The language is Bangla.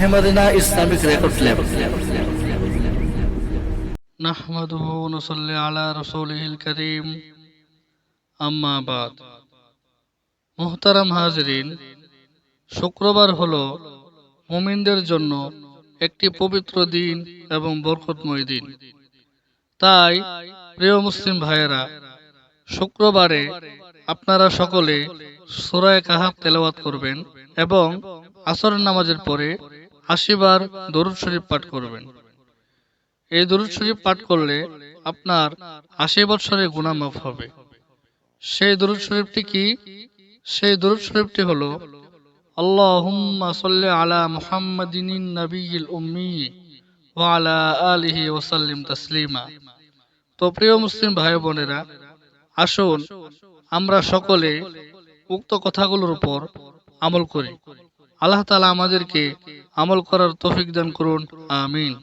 মেহেমদিনা ইসলামিক রেকর্ড লেভেল। নাহমাদুহু ওয়া নুসাল্লি আলা রাসূলিহিল কারীম, আম্মা বাদ। মুহতারাম হাজরিন, শুক্রবার হলো মুমিনদের জন্য একটি পবিত্র দিন এবং বরকতময় দিন। তাই প্রিয় মুসলিম ভাইয়েরা, শুক্রবারে আপনারা সকলে সূরা কাহাফ তেলাওয়াত করবেন এবং আসর নামাজের পরে ৮০ বার দরুদ শরীফ পাঠ করবেন। এই দরুদ শরীফ পাঠ করলে আপনার ৮০ বছরের গুনাহ মাফ হবে। সেই দরুদ শরীফটি কি? সেই দরুদ শরীফটি হলো আল্লাহুম্মা সাল্লি আলা মুহাম্মাদিনিন নাবিয়্যিল উম্মি ওয়া আলা আলিহি ওয়া সাল্লিম তাসলিমা। তো প্রিয় মুসলিম ভাই বোনেরা, আসুন আমরা সকলে উক্ত কথাগুলোর উপর আমল করি। আল্লাহ তাআলা আমাদেরকে আমল করার তৌফিক দান করুন। আমিন।